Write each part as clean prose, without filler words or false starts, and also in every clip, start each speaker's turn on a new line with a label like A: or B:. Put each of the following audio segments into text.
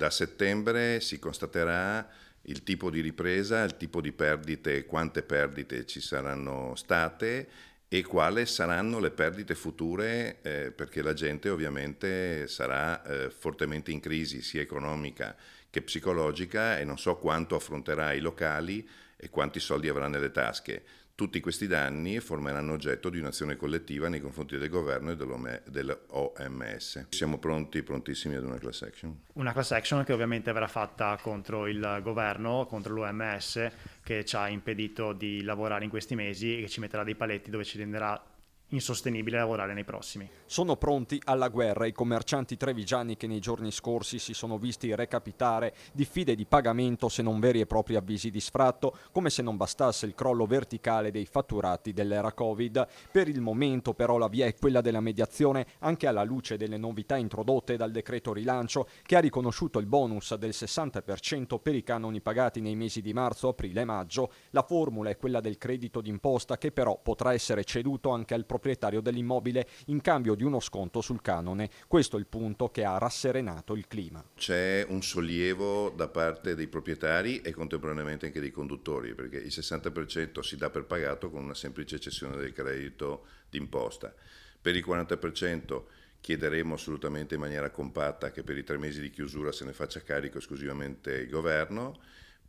A: Da settembre si constaterà il tipo di ripresa, il tipo di perdite, quante perdite ci saranno state e quali saranno le perdite future, perché la gente ovviamente sarà fortemente in crisi sia economica che psicologica e non so quanto affronterà i locali e quanti soldi avrà nelle tasche. Tutti questi danni formeranno oggetto di un'azione collettiva nei confronti del governo e dell'OMS. Siamo pronti, prontissimi ad una class action.
B: Una class action che ovviamente verrà fatta contro il governo, contro l'OMS, che ci ha impedito di lavorare in questi mesi e che ci metterà dei paletti dove ci renderà insostenibile lavorare nei prossimi.
C: Sono pronti alla guerra i commercianti trevigiani che nei giorni scorsi si sono visti recapitare diffide di pagamento se non veri e propri avvisi di sfratto, come se non bastasse il crollo verticale dei fatturati dell'era Covid. Per il momento però la via è quella della mediazione, anche alla luce delle novità introdotte dal decreto rilancio che ha riconosciuto il bonus del 60% per i canoni pagati nei mesi di marzo, aprile e maggio. La formula è quella del credito d'imposta che però potrà essere ceduto anche al proprietario dell'immobile in cambio di uno sconto sul canone. Questo è il punto che ha rasserenato il clima.
A: C'è un sollievo da parte dei proprietari e contemporaneamente anche dei conduttori, perché il 60% si dà per pagato con una semplice cessione del credito d'imposta. Per il 40% chiederemo assolutamente in maniera compatta che per i 3 mesi di chiusura se ne faccia carico esclusivamente il governo.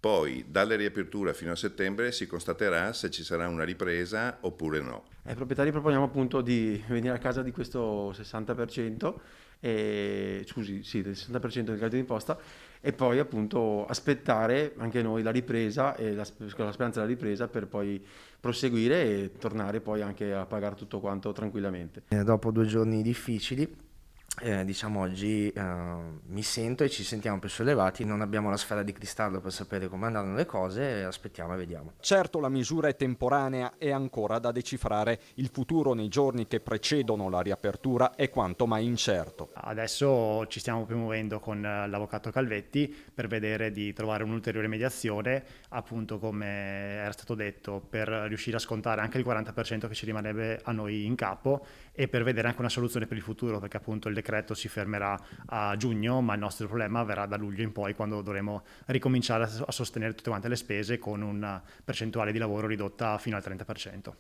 A: Poi, dalle riaperture fino a settembre si constaterà se ci sarà una ripresa oppure no.
D: Ai proprietari proponiamo appunto di venire a casa di questo 60%, del 60% del credito d'imposta e poi appunto aspettare anche noi la ripresa e con la speranza della ripresa per poi proseguire e tornare poi anche a pagare tutto quanto tranquillamente.
E: Dopo 2 giorni difficili, diciamo oggi mi sento e ci sentiamo più sollevati, non abbiamo la sfera di cristallo per sapere come andranno le cose, aspettiamo e vediamo.
C: Certo la misura è temporanea e ancora da decifrare. Il futuro nei giorni che precedono la riapertura è quanto mai incerto.
B: Adesso ci stiamo muovendo con l'avvocato Calvetti per vedere di trovare un'ulteriore mediazione, appunto come era stato detto, per riuscire a scontare anche il 40% che ci rimarrebbe a noi in capo e per vedere anche una soluzione per il futuro, perché appunto il decreto si fermerà a giugno, ma il nostro problema verrà da luglio in poi, quando dovremo ricominciare a sostenere tutte quante le spese con una percentuale di lavoro ridotta fino al 30%.